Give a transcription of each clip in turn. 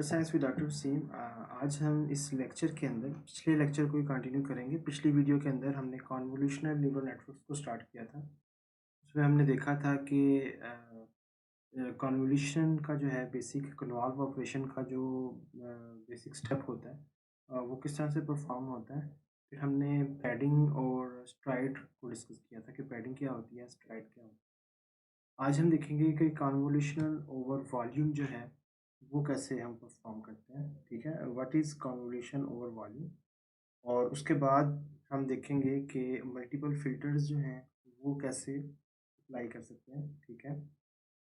Data science with doctor Wasim. आज हम इस लेक्चर के अंदर पिछले लेक्चर को ही कंटिन्यू करेंगे। पिछली वीडियो के अंदर हमने कॉन्वोल्यूशनल न्यूरल नेटवर्क्स को स्टार्ट किया था। उसमें हमने देखा था कि कॉन्वोल्यूशन का जो है बेसिक कन्वॉल्व ऑपरेशन का जो बेसिक स्टेप होता है वो किस तरह से परफॉर्म होता है। फिर हमने पैडिंग और स्ट्राइड को डिस्कस किया था कि पैडिंग क्या होती है, स्ट्राइड क्या होती है। आज हम देखेंगे कि कॉन्वोल्यूशनल ओवर वॉल्यूम जो है वो कैसे हम परफॉर्म करते हैं। ठीक है, what is convolution over volume. और उसके बाद हम देखेंगे कि मल्टीपल फिल्टर्स जो हैं वो कैसे अप्लाई कर सकते हैं। ठीक है,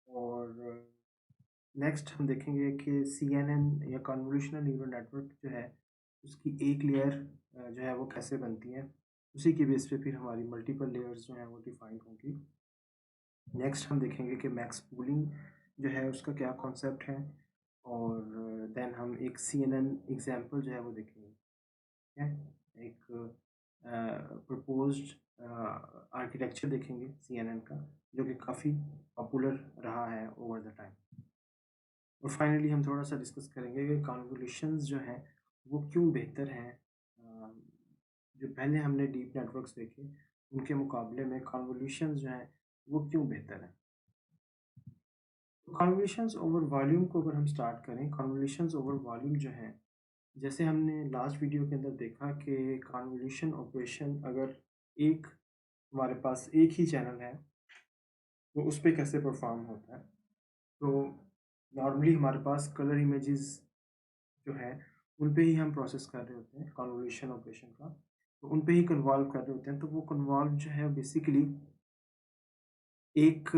और नेक्स्ट हम देखेंगे कि CNN या कन्वोल्यूशनल न्यूरल नेटवर्क जो है उसकी एक लेयर जो है वो कैसे बनती है। उसी के बेस पे फिर हमारी मल्टीपल लेयर्स जो हैं वो डिफाइन होंगी। नेक्स्ट हम देखेंगे कि मैक्स पूलिंग जो है उसका क्या कॉन्सेप्ट है। और देन हम एक CNN एग्जांपल जो है वो देखेंगे। ठीक है, एक प्रपोज्ड आर्किटेक्चर देखेंगे CNN का, जो कि काफ़ी पॉपुलर रहा है ओवर द टाइम। और फाइनली हम थोड़ा सा डिस्कस करेंगे कि कन्वोल्यूशंस जो हैं वो क्यों बेहतर हैं। जो पहले हमने डीप नेटवर्क्स देखे उनके मुकाबले में कन्वोल्यूशंस जो हैं वो क्यों बेहतर हैं। कन्वोल्यूशंस ओवर वॉल्यूम को अगर हम स्टार्ट करें, कन्वोल्यूशंस ओवर वॉल्यूम जो है, जैसे हमने लास्ट वीडियो के अंदर देखा कि कन्वोल्यूशन ऑपरेशन अगर एक हमारे पास एक ही चैनल है तो उस पे कैसे परफॉर्म होता है। तो नॉर्मली हमारे पास कलर इमेजेस जो है उन पे ही हम प्रोसेस कर रहे होते हैं कन्वोल्यूशन ऑपरेशन का, तो उन पे ही कन्वॉल्व कर रहे होते हैं। तो वो कन्वॉल्व जो है बेसिकली एक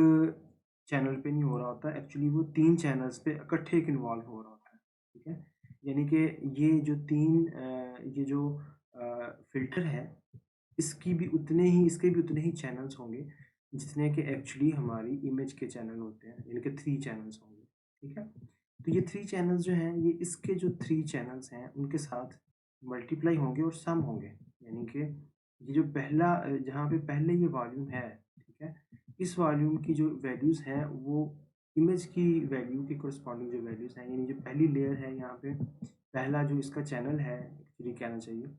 चैनल पे नहीं हो रहा होता, एक्चुअली वो 3 चैनल्स पे इकट्ठे इन्वॉल्व हो रहा होता है। ठीक है, यानी कि ये जो 3 ये जो फ़िल्टर है इसके भी उतने ही चैनल्स होंगे जितने कि एक्चुअली हमारी इमेज के चैनल होते हैं, यानी कि 3 चैनल्स होंगे। ठीक है, तो ये 3 चैनल्स जो हैं ये इसके जो 3 चैनल्स हैं उनके साथ मल्टीप्लाई होंगे और सम होंगे। यानी कि ये जो पहला जहाँ पे पहले ये वॉल्यूम है, ठीक है, इस वॉल्यूम की जो वैल्यूज़ हैं वो इमेज की वैल्यू के कोरस्पॉन्डिंग जो वैल्यूज़ हैं, यानी जो पहली लेयर है यहाँ पे पहला जो इसका चैनल है एक्चुअली कहना चाहिए,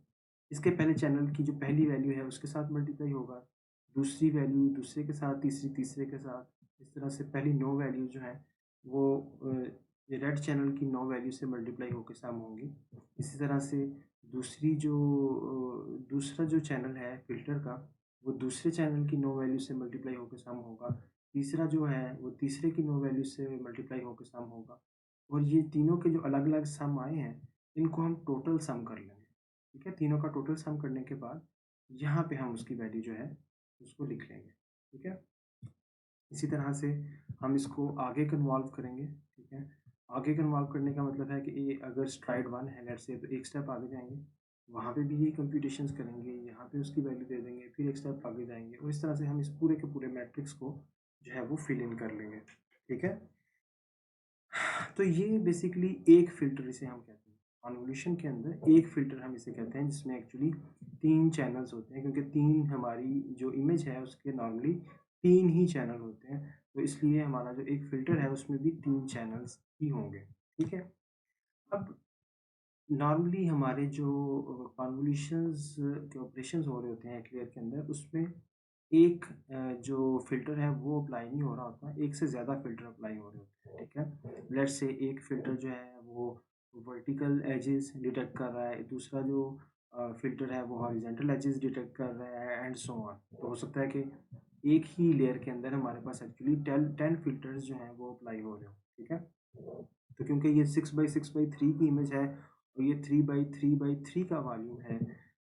इसके पहले चैनल की जो पहली वैल्यू है उसके साथ मल्टीप्लाई होगा, दूसरी वैल्यू दूसरे के साथ, तीसरी तीसरे के साथ। इस तरह से पहली 9 वैल्यू जो हैं वो ये रेड चैनल की 9 वैल्यू से मल्टीप्लाई होकर सम होंगी। इसी तरह से दूसरा जो चैनल है फ़िल्टर का वो दूसरे चैनल की 9 वैल्यू से मल्टीप्लाई होकर सम होगा। तीसरा जो है वो तीसरे की 9 वैल्यू से मल्टीप्लाई होकर सम होगा। और ये तीनों के जो अलग-अलग सम आए हैं इनको हम टोटल सम कर लेंगे। ठीक है, तीनों का टोटल सम करने के बाद यहाँ पे हम उसकी वैल्यू जो है उसको लिख लेंगे। ठीक है, इसी तरह से हम इसको आगे कन्वॉल्व करेंगे। ठीक है, आगे कन्वॉल्व करने का मतलब है कि ये अगर स्ट्राइड 1 है लेट्स से, तो एक स्टेप आगे जाएँगे, वहाँ पे भी ये कंप्यूटेशंस करेंगे, यहाँ पे उसकी वैल्यू दे देंगे, फिर एक स्टेप आगे जाएँगे और इस तरह से हम इस पूरे के पूरे मैट्रिक्स को जो है वो फिल इन कर लेंगे। ठीक है, तो ये बेसिकली एक फ़िल्टर इसे हम कहते हैं। कन्वोल्यूशन के अंदर एक फ़िल्टर हम इसे कहते हैं जिसमें एक्चुअली 3 चैनल्स होते हैं, क्योंकि 3 हमारी जो इमेज है उसके नॉर्मली 3 ही चैनल होते हैं। तो इसलिए हमारा जो एक फ़िल्टर है उसमें भी 3 चैनल्स ही होंगे। ठीक है? अब नॉर्मली हमारे जो कन्वोल्यूशंस के ऑपरेशंस हो रहे होते हैं एक लेयर के अंदर, उसमें एक जो फ़िल्टर है वो अप्लाई नहीं हो रहा होता, एक से ज़्यादा फ़िल्टर अप्लाई हो रहे होते हैं। ठीक है? लेट्स से एक फ़िल्टर जो है वो वर्टिकल एजेस डिटेक्ट कर रहा है, दूसरा जो फ़िल्टर है वो हॉरिज़ॉन्टल एजेस डिटेक्ट कर रहा है एंड सो ऑन। तो हो सकता है कि एक ही लेयर के अंदर हमारे पास एक्चुअली 10 फ़िल्टर्स जो हैं वो अप्लाई हो रहे हों। ठीक है? तो क्योंकि ये 6x6x3 की इमेज है और ये 3x3x3 का वॉल्यूम है,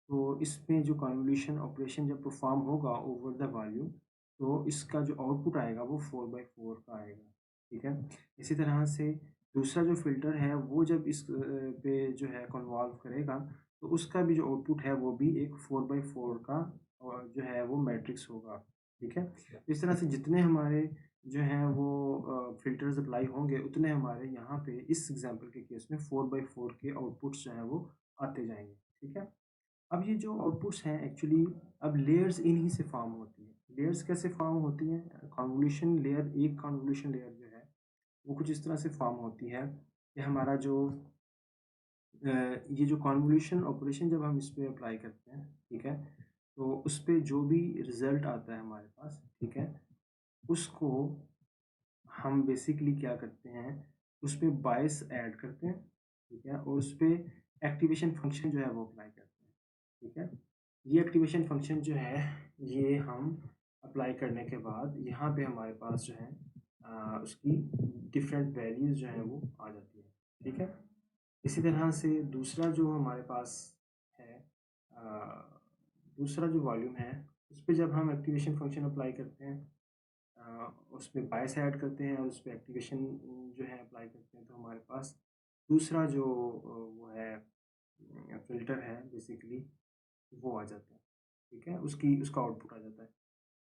तो इसमें जो कन्वोल्यूशन ऑपरेशन जब परफॉर्म होगा ओवर द वॉल्यूम, तो इसका जो आउटपुट आएगा वो 4x4 का आएगा। ठीक है, इसी तरह से दूसरा जो फ़िल्टर है वो जब इस पे जो है कन्वॉल्व करेगा, तो उसका भी जो आउटपुट है वो भी एक 4x4 का और जो है वो मैट्रिक्स होगा। ठीक है, इस तरह से जितने हमारे जो हैं वो फ़िल्टर्स अप्लाई होंगे उतने हमारे यहाँ पे इस एग्ज़ाम्पल के केस में 4x4 के आउटपुट्स जो हैं वो आते जाएँगे। ठीक है? अब ये जो आउटपुट्स हैं एक्चुअली अब लेयर्स इन्हीं से फ़ॉर्म होती हैं। लेयर्स कैसे फ़ॉर्म होती हैं? कन्वोल्यूशन लेयर, एक कन्वोल्यूशन लेयर जो है वो कुछ इस तरह से फ़ॉर्म होती है कि हमारा जो ये जो कन्वोल्यूशन ऑपरेशन जब हम इस पे अप्लाई करते हैं, ठीक है? तो उस पे जो भी रिज़ल्ट आता है हमारे पास, ठीक है? उसको हम बेसिकली क्या करते हैं, उसपे बायस ऐड करते हैं, ठीक है? और उसपे एक्टिवेशन फ़ंक्शन जो है वो अप्लाई करते हैं, ठीक है? ये एक्टिवेशन फ़ंक्शन जो है, ये हम अप्लाई करने के बाद यहाँ पे हमारे पास जो है उसकी डिफरेंट वैल्यूज़ जो हैं वो आ जाती हैं, ठीक है? इसी तरह से दूसरा जो हमारे पास है दूसरा जो वॉल्यूम है, उस पे जब हम एक्टिवेशन फ़ंक्शन अप्लाई करते हैं उसमें बायस ऐड करते हैं और उसपे एक्टिवेशन जो है अप्लाई करते हैं, तो हमारे पास दूसरा जो वो है फ़िल्टर है बेसिकली वो आ जाता है, ठीक है? उसका आउटपुट आ जाता है।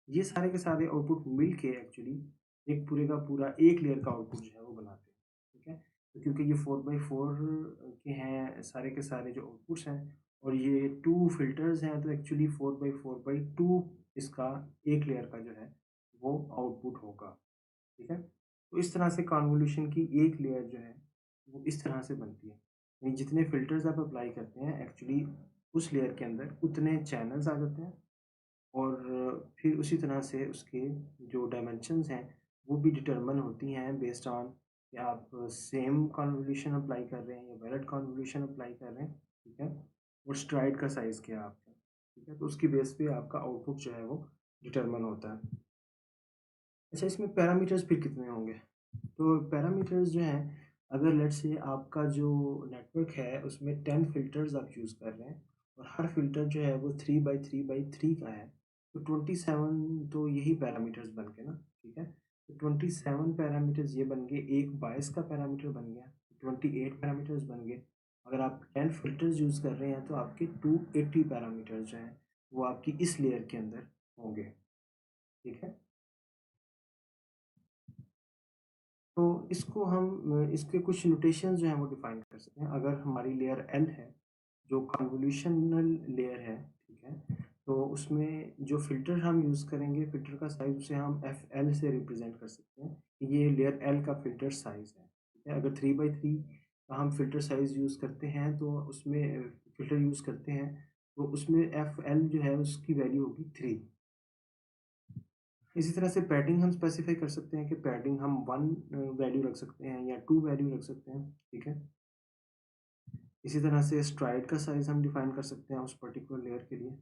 ये सारे के सारे आउटपुट मिल के एक्चुअली एक पूरे का पूरा एक लेयर का आउटपुट जो है वो बनाते हैं, ठीक है? तो क्योंकि ये 4x4 के हैं सारे के सारे जो आउटपुट्स हैं और ये 2 फ़िल्टर्स हैं तो एक्चुअली 4x4/2 इसका एक लेयर का जो है वो आउटपुट होगा, ठीक है? तो इस तरह से कन्वोल्यूशन की एक लेयर जो है वो इस तरह से बनती है। यानी जितने फ़िल्टर्स आप अप्लाई करते हैं एक्चुअली उस लेयर के अंदर उतने चैनल्स आ जाते हैं और फिर उसी तरह से उसके जो डायमेंशंस हैं, वो भी डिटरमिन होती हैं बेस्ड ऑन कि आप सेम कन्वोल्यूशन अप्लाई कर रहे हैं या वैलिड कन्वोल्यूशन अप्लाई कर रहे हैं, ठीक है? और स्ट्राइड का साइज़ क्या है आपका, ठीक है? तो उसकी बेस पे आपका आउटपुट जो है वो डिटरमिन होता है। अच्छा इसमें पैरामीटर्स फिर कितने होंगे? तो पैरामीटर्स जो हैं, अगर लेट्स से आपका जो नेटवर्क है उसमें 10 फ़िल्टर्स आप यूज़ कर रहे हैं और हर फ़िल्टर जो है वो 3/3/3 का है, तो 27 तो यही पैरामीटर्स बन गए ना, ठीक है? तो 27 पैरामीटर्स ये बन गए, एक बायस का पैरामीटर बन गया, 28 पैरामीटर्स बन गए। अगर आप 10 फ़िल्टर्स यूज़ कर रहे हैं तो आपके 280 पैरामीटर्स जो हैं, वो आपकी इस लेयर के अंदर होंगे, ठीक है? तो इसको हम इसके कुछ नोटेशंस जो हैं वो डिफ़ाइन कर सकते हैं। अगर हमारी लेयर एल है, जो कन्वोल्यूशनल लेयर है, ठीक है? तो उसमें जो फ़िल्टर हम यूज़ करेंगे, फ़िल्टर का साइज़ उसे हम एफएल से रिप्रेज़ेंट कर सकते हैं, कि ये लेयर एल का फ़िल्टर साइज़ है, ठीक है? अगर 3/3 का हम फ़िल्टर साइज़ यूज़ करते हैं, तो उसमें फ़िल्टर यूज़ करते हैं, तो उसमें एफएल जो है उसकी वैल्यू होगी 3। इसी तरह से पैडिंग हम स्पेसिफ़ाई कर सकते हैं कि पैडिंग हम 1 वैल्यू रख सकते हैं या 2 वैल्यू रख सकते हैं, ठीक है? इसी तरह से स्ट्राइड का साइज़ हम डिफ़ाइन कर सकते हैं उस पर्टिकुलर लेयर के लिए।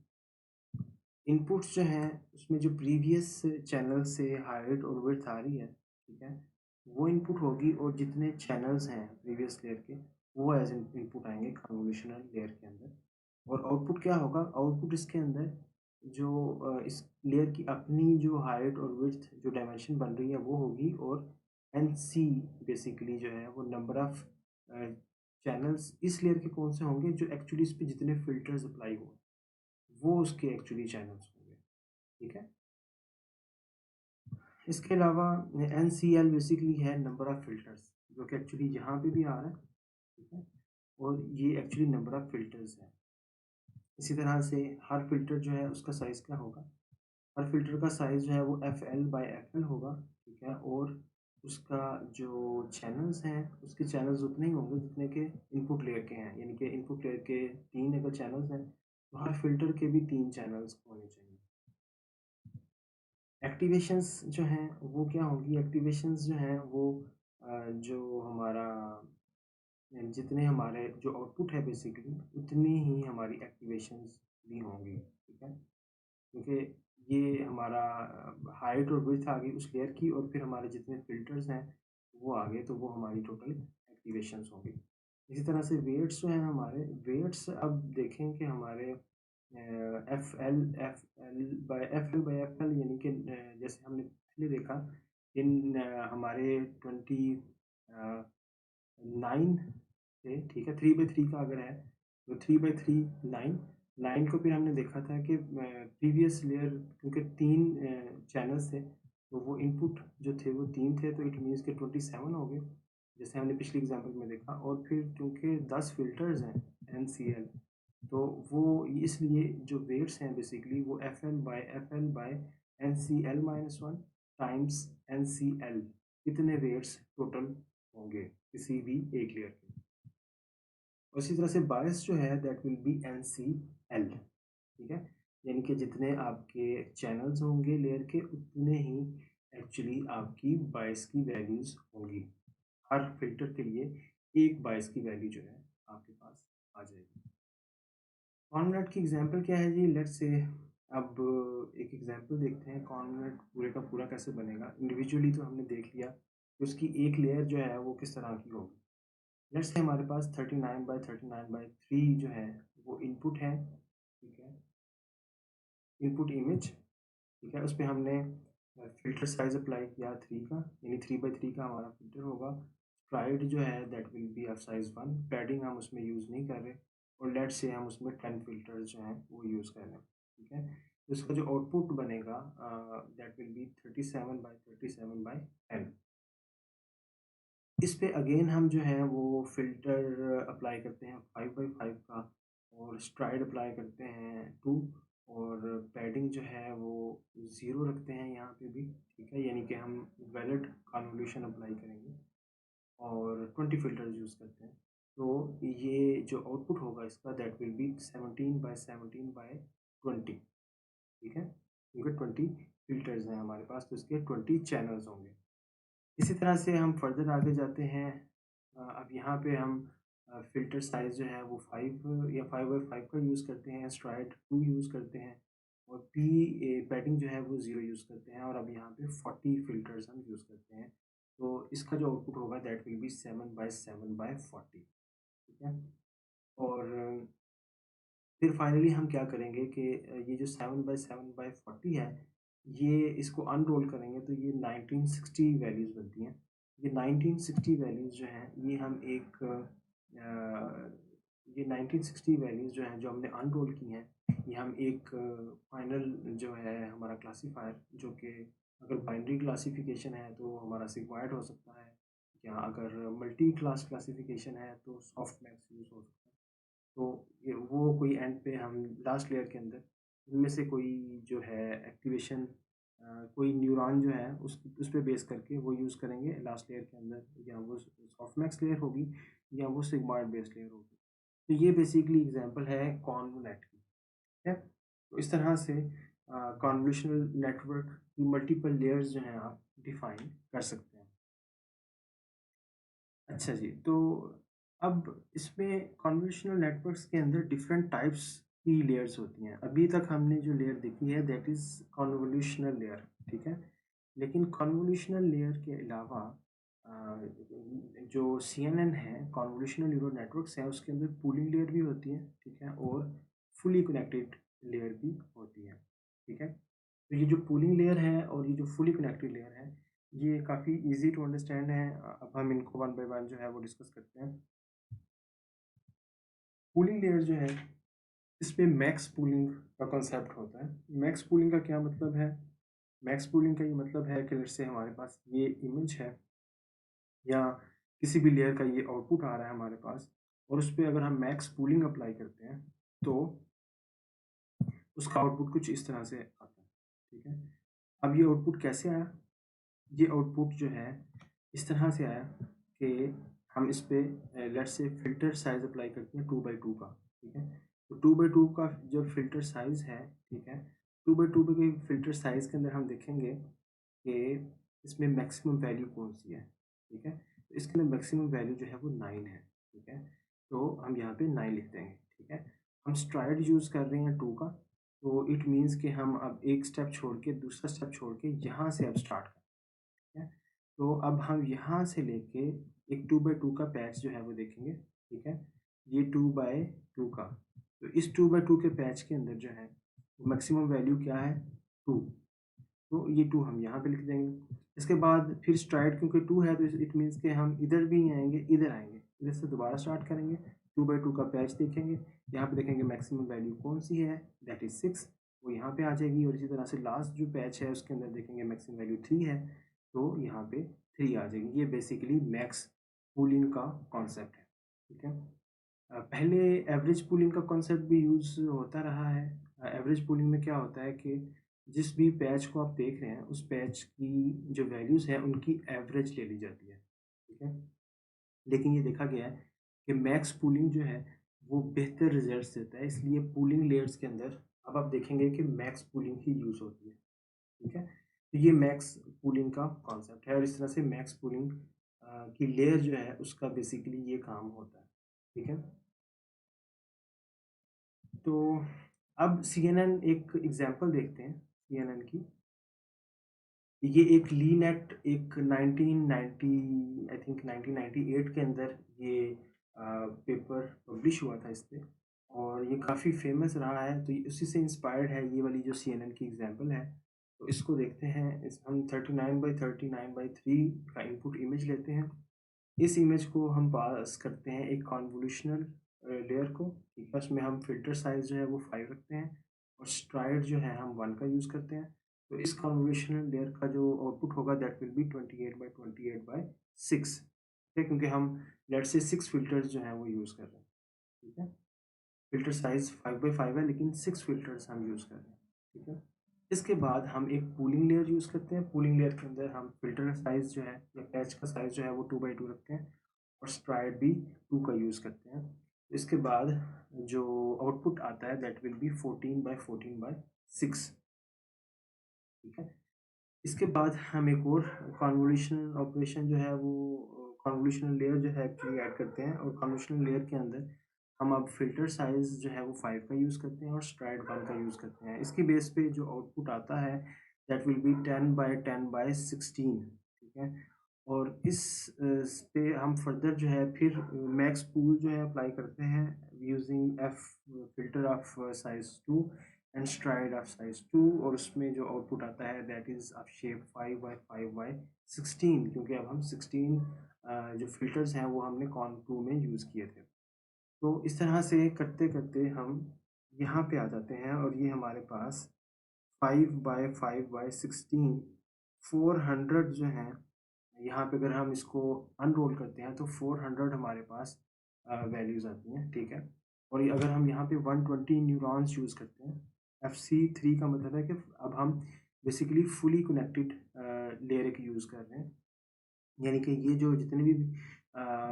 इनपुट्स जो हैं उसमें जो प्रीवियस चैनल से हाइट और विड्थ आ रही है, ठीक है? वो इनपुट होगी और जितने चैनल्स हैं प्रीवियस लेयर के, वो एज़ इनपुट आएँगे कन्वोल्यूशनल लेयर के अंदर। और आउटपुट क्या होगा? आउटपुट इसके अंदर जो इस लेयर की अपनी जो हाइट और विड्थ जो डायमेंशन बन रही है वो होगी और एनसी बेसिकली जो है वो नंबर ऑफ अ, चैनल्स इस लेयर के कौन से होंगे जो एक्चुअली इस पे जितने फ़िल्टर्स अप्लाई हुए, वो उसके एक्चुअली चैनल्स होंगे, ठीक है? इसके अलावा एनसीएल बेसिकली है नंबर ऑफ फ़िल्टर्स जो कि एक्चुअली यहाँ पे भी आ रहा है, ठीक है? और ये एक्चुअली नंबर ऑफ फ़िल्टर्स है। इसी तरह से हर फ़िल्टर जो है उसका साइज़ क्या होगा? हर फ़िल्टर का साइज़ जो है वो FL/FL होगा, ठीक है? और उसका जो चैनल्स हैं, उसके चैनल्स उतने ही होंगे जितने के इनपुट लेयर के हैं, यानी कि इनपुट लेयर के 3 अगर चैनल्स हैं, तो हर फ़िल्टर के भी 3 चैनल्स होने चाहिए। एक्टिवेशंस जो हैं वो क्या होंगी? एक्टिवेशंस जो हैं वो जो हमारा जितने हमारे जो आउटपुट है बेसिकली उतनी ही हमारी एक्टिवेशंस भी होंगी, ठीक है? क्योंकि ये हमारा हाइट और विड्थ आ गई उस लेयर की और फिर हमारे जितने फ़िल्टर्स हैं वो आ गए तो वो हमारी टोटल एक्टिवेशंस होंगी। इसी तरह से वेट्स जो हैं हमारे वेट्स अब देखें कि हमारे F L by F L यानी कि जैसे हमने पहले देखा इन हमारे 9 थे, ठीक है? 3/3 का अगर है तो 3/3 9 9 को फिर हमने देखा था कि प्रीवियस लेयर क्योंकि 3 चैनल्स थे तो वो इनपुट जो थे वो 3 थे तो इट मीन्स कि 27 हो गए, जैसे हमने पिछली एग्ज़ाम्पल में देखा और फिर क्योंकि 10 फ़िल्टर्स हैं एनसीएल तो वो इसलिए जो वेट्स हैं बेसिकली वो FL/FL/NCL-1 टाइम्स NCL इतने वेट्स टोटल होंगे। किसी भी एक लेयर के। उसी तरह से बायस जो है दैट विल बी NCL, ठीक है, यानी कि जितने आपके चैनल्स होंगे लेयर के उतने ही एक्चुअली आपकी बायस की वैल्यूज़ होंगी। हर फिल्टर के लिए एक बायस की वैल्यू जो है आपके पास आ जाएगी। कॉन्वनेट की एग्जांपल क्या है जी, लेट्स से अब एक एग्जांपल देखते हैं कॉन्वनेट पूरे का पूरा कैसे बनेगा। इंडिविजुअली तो हमने देख लिया कि उसकी एक लेयर जो है वो किस तरह की होगी। लेट्स से हमारे पास 39 बाई 3 जो है वो इनपुट है, ठीक है, इनपुट इमेज, ठीक है, उस पर हमने फिल्टर साइज अप्लाई किया 3 का, यानी 3 बाई 3 का हमारा फिल्टर होगा। स्ट्राइड जो है that will be of size 1, padding हम उसमें यूज़ नहीं कर रहे, और लेट्स से हम उसमें 10 फिल्टर्स जो हैं वो यूज़ कर रहे हैं, ठीक है। तो इसका जो आउटपुट बनेगा दैट विल बी 37 बाई 10। इस पे अगेन हम जो है वो फ़िल्टर अप्लाई करते हैं 5 बाई 5 का, और स्ट्राइड अप्लाई करते हैं 2, और पैडिंग जो है वो 0 रखते हैं यहाँ पे भी, ठीक है, यानी कि हम वैलिड कन्वोल्यूशन अप्लाई करेंगे, और 20 फ़िल्टर्स यूज़ करते हैं। तो ये जो आउटपुट होगा इसका दैट विल बी 17 बाई 20, ठीक है, क्योंकि 20 फ़िल्टर्स हैं हमारे पास तो इसके 20 चैनल्स होंगे। इसी तरह से हम फर्दर आगे जाते हैं। अब यहाँ पे हम फ़िल्टर साइज़ जो है वो 5 या 5 बाई 5 का यूज़ करते हैं, स्ट्राइड 2 यूज़ करते हैं, और पैडिंग जो है वो 0 यूज़ करते हैं, और अब यहाँ पे 40 फ़िल्टर्स हम यूज़ करते हैं। तो इसका जो आउटपुट होगा that will be 7 by 7 by 40, ठीक है। और फिर फाइनली हम क्या करेंगे कि ये जो 7 बाई 7 बाई 40 है, ये इसको अनरोल करेंगे तो ये 1960 वैल्यूज़ बनती हैं। ये 1960 वैल्यूज़ जो हैं ये हम एक ये 1960 वैल्यूज़ जो हैं जो हमने अनरोल की हैं, ये हम एक फाइनल जो है हमारा क्लासीफायर, जो कि अगर बाइनरी क्लासिफिकेशन है तो हमारा सिग्मॉइड हो सकता है, या अगर मल्टी क्लास क्लासिफिकेशन है तो सॉफ्टमैक्स यूज़ हो सकता है। तो ये वो कोई एंड पे हम लास्ट लेयर के अंदर इनमें से कोई जो है एक्टिवेशन, कोई न्यूरॉन जो है उस पे बेस करके वो यूज़ करेंगे लास्ट लेयर के अंदर, या वो सॉफ्टमैक्स लेयर होगी या वो सिग्मॉइड बेस्ड लेयर होगी। तो ये बेसिकली एग्जांपल है कॉन्वोनेट की, ठीक है। तो इस तरह से कॉन्वोल्यूशनल नेटवर्क की मल्टीपल लेयर्स जो हैं आप डिफाइन कर सकते हैं। अच्छा जी, तो अब इसमें कन्वोल्यूशनल नेटवर्क्स के अंदर डिफरेंट टाइप्स की लेयर्स होती हैं। अभी तक हमने जो लेयर देखी है दैट इज़ कन्वोल्यूशनल लेयर, ठीक है। लेकिन कन्वोल्यूशनल लेयर के अलावा अ, जो CNN है, कन्वोल्यूशनल न्यूरल नेटवर्क्स हैं, उसके अंदर पूलिंग लेयर भी होती है, ठीक है, और फुली कनेक्टेड लेयर भी होती है, ठीक है। तो ये जो पूलिंग लेयर है और ये जो फुली कनेक्टेड लेयर है, ये काफ़ी ईज़ी टू अंडरस्टैंड है। अब हम इनको वन बाय वन जो है वो डिस्कस करते हैं। पूलिंग लेयर जो है, इसमें मैक्स पूलिंग का कॉन्सेप्ट होता है। मैक्स पूलिंग का क्या मतलब है? मैक्स पूलिंग का ये मतलब है कि लेट्स से हमारे पास ये इमेज है, या किसी भी लेयर का ये आउटपुट आ रहा है हमारे पास, और उस पे अगर हम मैक्स पूलिंग अप्लाई करते हैं, तो उसका आउटपुट कुछ इस तरह से आता है, ठीक है। अब ये आउटपुट कैसे आया? ये आउटपुट जो है इस तरह से आया कि हम इस पे let's say filter size apply करते हैं 2 बाई 2 का, ठीक है। तो 2 बाई 2 का जो फ़िल्टर साइज़ है, ठीक है, 2 बाई 2 के फ़िल्टर साइज़ के अंदर हम देखेंगे कि इसमें मैक्सिमम वैल्यू कौन-सी है, ठीक है। तो इसके अंदर मैक्सिमम वैल्यू जो है वो 9 है, ठीक है। तो हम यहाँ पे 9 लिख देंगे, ठीक है। हम स्ट्राइड यूज़ कर रहे हैं 2 का, तो इट मीन्स कि हम अब एक स्टेप छोड़ के दूसरा स्टेप छोड़ के यहाँ से अब स्टार्ट करें, है। तो अब हम यहाँ से लेके एक 2 बाई 2 का पैच जो है वो देखेंगे, ठीक है। ये 2 बाई 2 का, तो इस 2 बाई 2 के पैच के अंदर जो है मैक्सिमम वैल्यू क्या है? 2। तो ये 2 हम यहाँ पे लिख देंगे। इसके बाद फिर स्ट्राइड क्योंकि 2 है तो इट मीन्स कि हम इधर भी नहीं आएँगे, इधर आएँगे। इधर से दोबारा स्टार्ट करेंगे, 2 बाई 2 का पैच देखेंगे, यहाँ पे देखेंगे मैक्सिमम वैल्यू कौन-सी है, दैट इज़ 6, वो यहाँ पे आ जाएगी, और इसी तरह से लास्ट जो पैच है उसके अंदर देखेंगे मैक्सिमम वैल्यू 3 है, तो यहाँ पे 3 आ जाएगी। ये बेसिकली मैक्स पूलिंग का कॉन्सेप्ट है, ठीक है। पहले एवरेज पूलिंग का कॉन्सेप्ट भी यूज़ होता रहा है। एवरेज पूलिंग में क्या होता है कि जिस भी पैच को आप देख रहे हैं, उस पैच की जो वैल्यूज़ हैं, उनकी एवरेज ले ली जाती है, ठीक है। लेकिन ये देखा गया है कि मैक्स पूलिंग जो है वो बेहतर रिजल्ट्स देता है, इसलिए पूलिंग लेयर्स के अंदर अब आप देखेंगे कि मैक्स पूलिंग ही यूज़ होती है। ठीक है, तो ये मैक्स पूलिंग का कॉन्सेप्ट है और इस तरह से मैक्स पूलिंग की लेयर जो है उसका बेसिकली ये काम होता है। ठीक है, तो अब CNN एक एग्जांपल देखते हैं CNN की। ये एक लीनेट एक 1990 आई थिंक 1998 के अंदर ये पेपर पब्लिश हुआ था इस पे और ये काफ़ी फेमस रहा है, तो उसी से इंस्पायर्ड है ये वाली जो CNN की एग्जांपल है। तो इसको देखते हैं, इस हम 39 बाई 3 का इनपुट इमेज लेते हैं। इस इमेज को हम पास करते हैं एक कॉन्वोल्यूशनल लेयर को। ठीक है, उसमें हम फ़िल्टर साइज़ जो है वो 5 रखते हैं और स्ट्राइड जो है हम 1 का यूज़ करते हैं। तो इस कॉन्वोल्यूशनल लेयर का जो आउटपुट होगा दैट विल बी 28 बाई 6। ठीक है, क्योंकि हम लेट्स से 6 फ़िल्टर्स जो हैं वो यूज़ कर रहे हैं। ठीक है, फ़िल्टर साइज़ 5 बाई 5 है लेकिन 6 फ़िल्टर्स हम यूज़ कर रहे हैं। ठीक है, इसके बाद हम एक पूलिंग लेयर यूज़ करते हैं। पूलिंग लेयर के अंदर हम फ़िल्टर साइज़ जो है या पैच का साइज़ जो है वो 2 बाई 2 रखते हैं और स्ट्राइड भी 2 का यूज़ करते हैं। इसके बाद जो आउटपुट आता है दैट विल बी 14 बाई 6। ठीक है, इसके बाद हम एक और कन्वोल्यूशन ऑपरेशन जो है वो कन्वोल्यूशनल लेयर जो है एक्चुअली ऐड करते हैं और कन्वोल्यूशनल लेयर के अंदर हम अब फ़िल्टर साइज़ जो है वो 5 का यूज़ करते हैं और स्ट्राइड 1 का यूज़ करते हैं। इसकी बेस पे जो आउटपुट आता है that will be 10 by 10 by 16। ठीक है, और इस पे हम फर्दर जो है फिर मैक्स पूल जो है अप्लाई करते हैं using F filter of size 2 and STRIDE of size 2 और उसमें जो आउटपुट आता है that is of shape 5 by 5 by 16, क्योंकि अब हम 16 जो फ़िल्टर्स हैं वो हमने कॉन 2 में यूज़ किए थे। तो इस तरह से करते-करते हम यहाँ पे आ जाते हैं और ये हमारे पास 5 बाई 5 बाई 16 400 जो हैं, यहाँ पे अगर हम इसको अनरोल करते हैं तो 400 हमारे पास वैल्यूज़ आती हैं। ठीक है, और ये अगर हम यहाँ पे 120 न्यूरॉन्स यूज़ करते हैं, FC3 का मतलब है कि अब हम बेसिकली फुली कनेक्टेड लेयर एक यूज़ कर रहे हैं। यानी कि ये जो जितने भी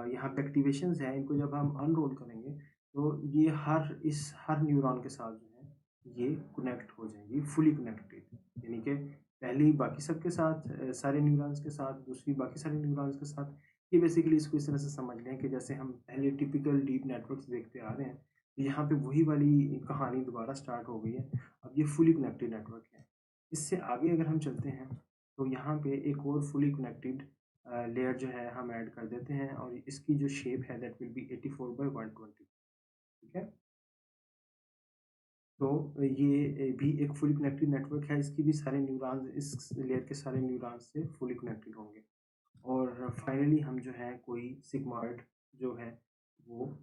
यहाँ पे एक्टिवेशंस हैं इनको जब हम अनरोल करेंगे तो ये हर न्यूरॉन के साथ जो है ये कनेक्ट हो जाएंगी फुली कनेक्टेड। यानी कि पहली बाकी सबके साथ सारे न्यूरॉन्स के साथ, दूसरी बाकी सारे न्यूरॉन्स के साथ। ये बेसिकली इसको इस तरह से समझ लें कि जैसे हम पहले टिपिकल डीप नेटवर्क्स देखते आ रहे हैं, तो यहाँ पे वही वाली कहानी दोबारा स्टार्ट हो गई है। अब ये फुली कनेक्टेड नेटवर्क है। इससे आगे अगर हम चलते हैं तो यहाँ पे एक और फुली कनेक्टेड लेयर जो है हम ऐड कर देते हैं और इसकी जो शेप है दैट विल बी 84 बाई 120। ठीक है, तो ये भी एक फुली कनेक्टेड नेटवर्क है, इसकी भी सारे न्यूरॉन्स इस लेयर के सारे न्यूरॉन्स से फुली कनेक्टेड होंगे। और फाइनली हम जो है कोई सिग्मॉइड जो है वो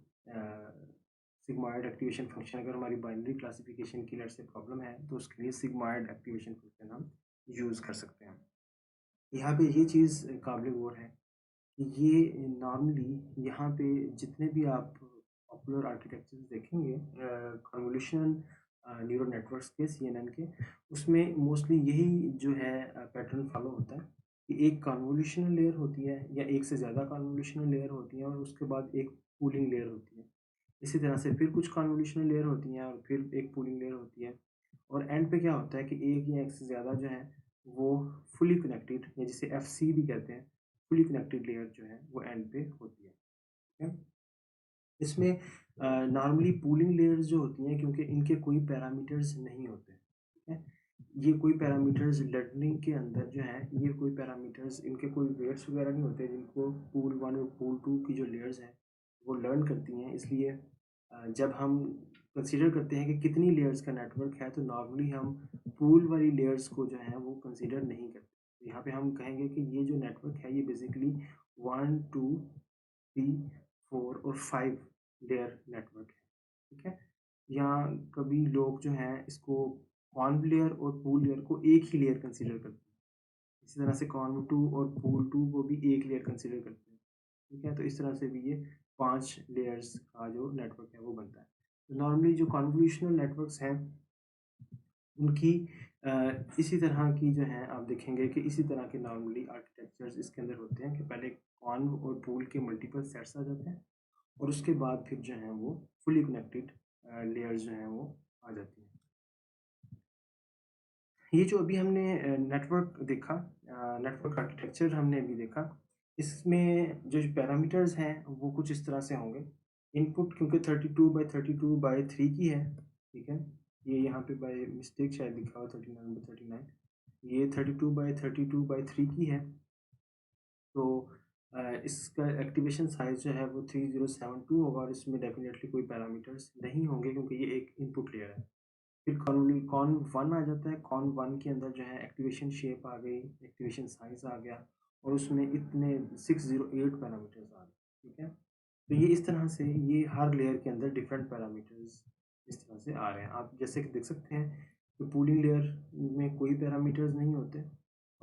सिग्मॉइड एक्टिवेशन फंक्शन, अगर हमारी बाइनरी क्लासिफिकेशन की लेट से प्रॉब्लम है तो उसके लिए सिग्मॉइड एक्टिवेशन फंक्शन हम यूज़ कर सकते हैं। यहाँ पे ये चीज़ काबिल गौर है कि ये नॉर्मली यहाँ पे जितने भी आप पॉपुलर आर्किटेक्चर देखेंगे कन्वोल्यूशन न्यूरल नेटवर्क्स के CNN के, उसमें मोस्टली यही जो है पैटर्न फॉलो होता है कि एक कन्वोल्यूशनल लेयर होती है या एक से ज़्यादा कन्वोल्यूशनल लेयर होती है और उसके बाद एक पूलिंग लेयर होती है। इसी तरह से फिर कुछ कन्वोल्यूशनल लेयर होती हैं और फिर एक पूलिंग लेयर होती है और एंड पे क्या होता है कि एक या एक से ज़्यादा जो है वो फुली कनेक्टेड या जिसे FC भी कहते हैं, फुली कनेक्टेड लेयर जो है वो एंड पे होती है। ठीक है? इसमें नॉर्मली पूलिंग लेयर्स जो होती हैं क्योंकि इनके कोई पैरामीटर्स नहीं होते। ठीक है? ये कोई पैरामीटर्स लर्निंग के अंदर जो है ये कोई पैरामीटर्स इनके कोई वेट्स वगैरह नहीं होते जिनको पूल 1 और पूल 2 की जो लेयर्स हैं वो लर्न करती हैं। इसलिए जब हम कंसीडर करते हैं कि कितनी लेयर्स का नेटवर्क है तो नॉर्मली हम पूल वाली लेयर्स को जो है वो कंसीडर नहीं करते। तो यहाँ पे हम कहेंगे कि ये जो नेटवर्क है ये बेसिकली 1 2 3 4 और 5 लेयर नेटवर्क है। ठीक है, या कभी लोग जो हैं इसको कॉन्व लेयर और पूल लेयर को एक ही लेयर कंसीडर करते हैं। इसी तरह से कॉन्व 2 और पूल 2 को भी एक लेयर कंसीडर करते हैं। ठीक है, तो इस तरह से भी ये 5 लेयर्स का जो नेटवर्क है वो बनता है। तो नॉर्मली जो कन्वोल्यूशनल नेटवर्क्स हैं उनकी इसी तरह की जो है आप देखेंगे कि इसी तरह के नॉर्मली आर्किटेक्चर्स इसके अंदर होते हैं कि पहले कॉन्व और पोल के मल्टीपल सेट्स आ जाते हैं और उसके बाद फिर जो है वो फुली कनेक्टेड लेयर्स जो हैं वो आ जाती हैं। ये जो अभी हमने नेटवर्क देखा, नेटवर्क आर्किटेक्चर हमने अभी देखा, इसमें जो पैरामीटर्स हैं वो कुछ इस तरह से होंगे। इनपुट क्योंकि 32/32/3 की है, ठीक है, ये यहाँ पे बाय मिस्टेक शायद लिखा हुआ 39/39, ये 32/32/3 की है। तो इसका एक्टिवेशन साइज जो है वो 3072 होगा और इसमें डेफिनेटली कोई पैरामीटर्स नहीं होंगे क्योंकि ये एक इनपुट लेयर है। फिर कॉन 1 आ जाता है। कॉन 1 के अंदर जो है एक्टिवेशन शेप आ गई, एक्टिवेशन साइज आ गया और उसमें इतने 608 पैरामीटर्स आ गए, ठीक है। तो ये इस तरह से ये हर लेयर के अंदर डिफरेंट पैरामीटर्स इस तरह से आ रहे हैं। आप जैसे कि देख सकते हैं कि पूलिंग लेयर में कोई पैरामीटर्स नहीं होते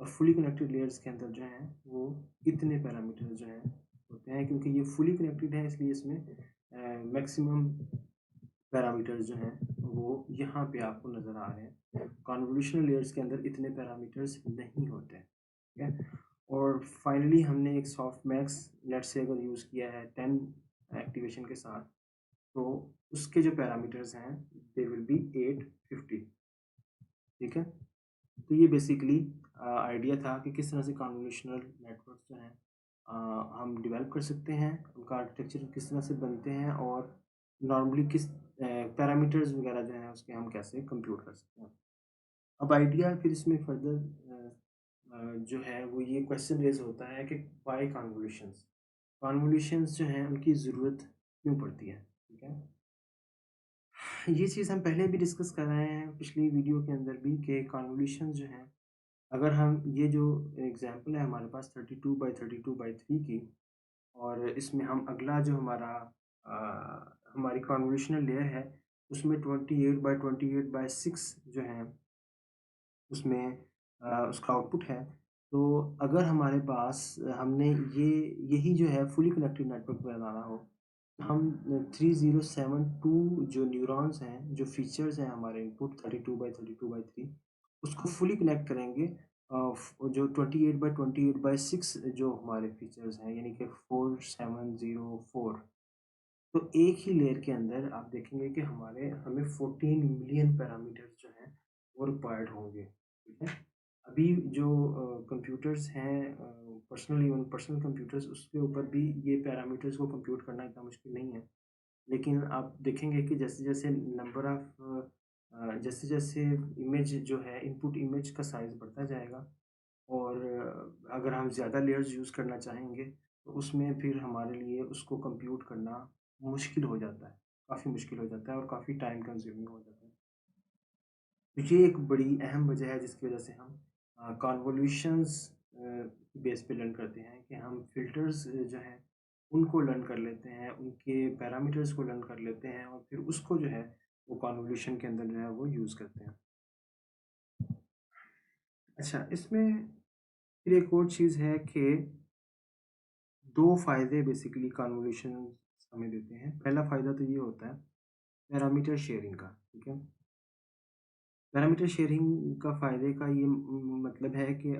और फुली कनेक्टेड लेयर्स के अंदर जो है वो इतने पैरामीटर्स जो हैं होते हैं, क्योंकि ये फुली कनेक्टेड है इसलिए इसमें मैक्सिमम पैरामीटर्स जो हैं वो यहाँ पे आपको नज़र आ रहे हैं। कन्वोल्यूशनल लेयर्स के अंदर इतने पैरामीटर्स नहीं होते हैं, ठीक है। और फाइनली हमने एक सॉफ्ट मैक्स लेट्स से अगर यूज़ किया है 10 एक्टिवेशन के साथ, तो उसके जो पैरामीटर्स हैं दे विल बी 850, ठीक है। तो ये बेसिकली आइडिया था कि किस तरह से कन्वोल्यूशनल नेटवर्क जो हैं हम डेवलप कर सकते हैं, उनका आर्किटेक्चर किस तरह से बनते हैं और नॉर्मली किस पैरामीटर्स वगैरह जो हैं उसके हम कैसे कंप्यूट कर सकते हैं। अब आइडिया फिर इसमें फर्दर जो है वो ये क्वेश्चन रेज होता है कि वाई कन्वोल्यूशंस, कन्वोल्यूशंस जो हैं उनकी ज़रूरत क्यों पड़ती है, ठीक है। ये चीज़ हम पहले भी डिस्कस कर रहे हैं पिछली वीडियो के अंदर भी कि कन्वोल्यूशन जो हैं, अगर हम ये जो एग्जांपल है हमारे पास 32/32/3 की, और इसमें हम अगला जो हमारी कन्वोल्यूशनल लेयर है उसमें 28/28/6 जो है उसमें उसका आउटपुट है। तो अगर हमारे पास हमने यही जो है फुली कनेक्टेड नेटवर्क बनाना हो, हम 3072 जो न्यूरॉन्स हैं, जो फीचर्स हैं हमारे इनपुट 32/32/3, उसको फुली कनेक्ट करेंगे जो 28/28/6 जो हमारे फीचर्स हैं, यानी कि 4704। तो एक ही लेयर के अंदर आप देखेंगे कि हमें 14 मिलियन पैरामीटर्स जो हैं वो रिक्वायर्ड होंगे, ठीक है। अभी जो कंप्यूटर्स हैं, पर्सनल कंप्यूटर्स, उसके ऊपर भी ये पैरामीटर्स को कंप्यूट करना इतना मुश्किल नहीं है। लेकिन आप देखेंगे कि जैसे-जैसे नंबर ऑफ जैसे-जैसे इमेज जो है, इनपुट इमेज का साइज़ बढ़ता जाएगा और अगर हम ज़्यादा लेयर्स यूज़ करना चाहेंगे, तो उसमें फिर हमारे लिए उसको कंप्यूट करना मुश्किल हो जाता है, काफ़ी मुश्किल हो जाता है और काफ़ी टाइम कंज्यूमिंग हो जाता है। तो ये एक बड़ी अहम वजह है जिसकी वजह से हम कन्वोल्यूशंस बेस पे लर्न करते हैं कि हम फ़िल्टर्स जो हैं उनको लर्न कर लेते हैं, उनके पैरामीटर्स को लर्न कर लेते हैं और फिर उसको जो है वो कन्वोल्यूशन के अंदर जो है वो यूज़ करते हैं। अच्छा, इसमें फिर एक और चीज़ है कि 2 फ़ायदे बेसिकली कन्वोल्यूशन हमें देते हैं। पहला फ़ायदा तो ये होता है पैरामीटर शेयरिंग का, ठीक है। पैरामीटर शेयरिंग का फ़ायदे का ये मतलब है कि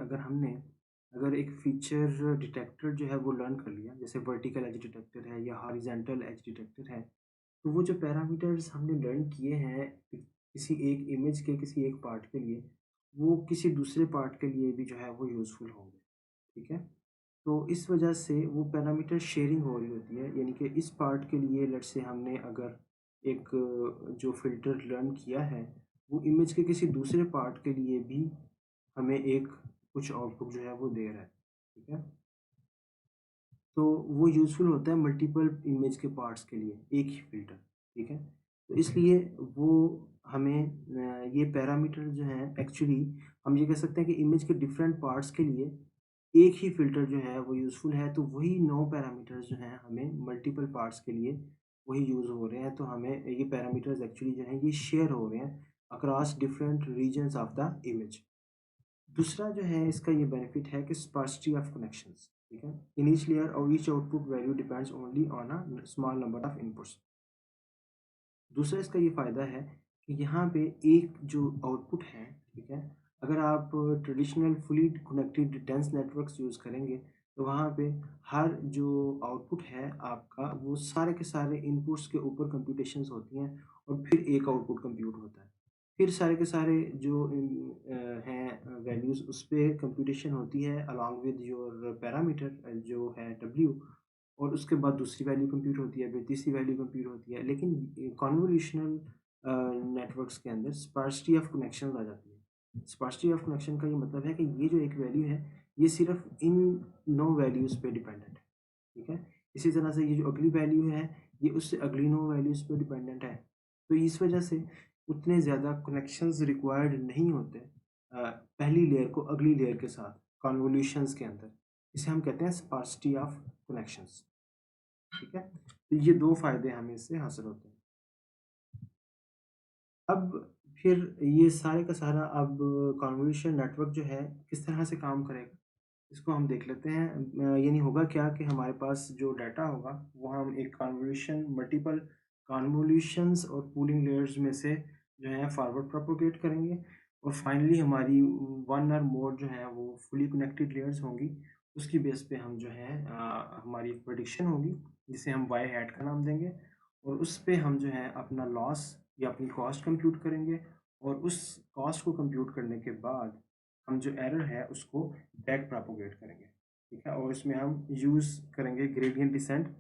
अगर एक फ़ीचर डिटेक्टर जो है वो लर्न कर लिया, जैसे वर्टिकल एज डिटेक्टर है या हॉरिज़ॉन्टल एज डिटेक्टर है, तो वो जो पैरामीटर्स हमने लर्न किए हैं किसी एक इमेज के किसी एक पार्ट के लिए, वो किसी दूसरे पार्ट के लिए भी जो है वो यूज़फुल होंगे, ठीक है। तो इस वजह से वो पैरामीटर शेयरिंग हो रही होती है, यानी कि इस पार्ट के लिए लेट्स से हमने अगर एक जो फ़िल्टर लर्न किया है, वो इमेज के किसी दूसरे पार्ट के लिए भी हमें एक कुछ आउटपुट जो है वो दे रहा है, ठीक है। तो वो यूज़फुल होता है मल्टीपल इमेज के पार्ट्स के लिए, एक ही फ़िल्टर, ठीक है। तो इसलिए वो हमें ये पैरामीटर जो हैं एक्चुअली हम ये कह सकते हैं कि इमेज के डिफरेंट पार्ट्स के लिए एक ही फ़िल्टर जो है वो यूज़फुल है, तो वही 9 पैरामीटर्स जो हैं हमें मल्टीपल पार्ट्स के लिए वही यूज़ हो रहे हैं। तो हमें ये पैरामीटर्स एक्चुअली जो हैं ये शेयर हो रहे हैं across different regions of the image. दूसरा जो है इसका ये बेनिफिट है कि स्पार्सिटी ऑफ कनेक्शंस, ठीक है। इन ईच लेयर और each output value depends only on a small number of inputs. दूसरा इसका ये फ़ायदा है कि यहाँ पे एक जो आउटपुट है, ठीक है, अगर आप traditional fully connected dense networks use करेंगे, तो वहाँ पे हर जो आउटपुट है आपका, वो सारे के सारे इनपुट्स के ऊपर कंप्यूटेशंस होती हैं और फिर एक आउटपुट कंप्यूट होता है। फिर सारे के सारे जो हैं वैल्यूज़, उस पे कंप्यूटेशन होती है अलॉन्ग विद योर पैरामीटर जो है W, और उसके बाद दूसरी वैल्यू कंप्यूट होती है, फिर तीसरी वैल्यू कंप्यूट होती है। लेकिन कन्वोल्यूशनल नेटवर्क्स के अंदर स्पार्सिटी ऑफ कनेक्शंस आ जाती है। स्पार्सिटी ऑफ कनेक्शन का ये मतलब है कि ये जो एक वैल्यू है, ये सिर्फ़ इन 9 वैल्यूज़ पे डिपेंडेंट है, ठीक है? इसी तरह से ये जो अगली वैल्यू है, ये उससे अगली 9 वैल्यूज़ पे डिपेंडेंट है। तो इस वजह से उतने ज़्यादा कनेक्शंस रिक्वायर्ड नहीं होते पहली लेयर को अगली लेयर के साथ कन्वोल्यूशंस के अंदर। इसे हम कहते हैं स्पार्सिटी ऑफ कनेक्शंस, ठीक है? तो ये 2 फ़ायदे हमें इससे हासिल होते हैं। अब फिर ये सारे का सारा अब कन्वोल्यूशन नेटवर्क जो है किस तरह से काम करेगा? इसको हम देख लेते हैं। यानी होगा क्या कि हमारे पास जो डाटा होगा, वो हम एक कन्वोल्यूशन मल्टीपल कन्वोल्यूशंस और पूलिंग लेयर्स में से जो है फॉरवर्ड प्रोपोगेट करेंगे, और फाइनली हमारी वन और मोर जो है वो फुली कनेक्टेड लेयर्स होंगी। उसकी बेस पे हम जो है हमारी एक प्रेडिक्शन होगी, जिसे हम वाई हैट का नाम देंगे, और उस पे हम जो है अपना लॉस या अपनी कॉस्ट कंप्यूट करेंगे, और उस कॉस्ट को कंप्यूट करने के बाद हम जो एरर है उसको बैक प्रोपोगेट करेंगे, ठीक है? और इसमें हम यूज़ करेंगे ग्रेडियंट डिसेंट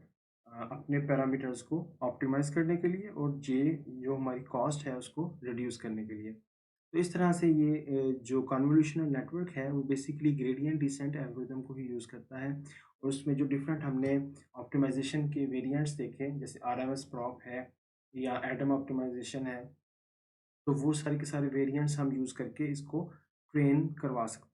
अपने पैरामीटर्स को ऑप्टिमाइज़ करने के लिए, और जे जो हमारी कॉस्ट है उसको रिड्यूस करने के लिए। तो इस तरह से ये जो कन्वोल्यूशनल नेटवर्क है वो बेसिकली ग्रेडियंट डिसेंट एल्गोरिदम को ही यूज़ करता है, और उसमें जो डिफरेंट हमने ऑप्टिमाइज़ेशन के वेरिएंट्स देखे, जैसे आरएमएस प्रॉप है या एटम ऑप्टिमाइज़ेशन है, तो वो सारे के सारे वेरिएंट्स हम यूज़ करके इसको ट्रेन करवा सकते हैं।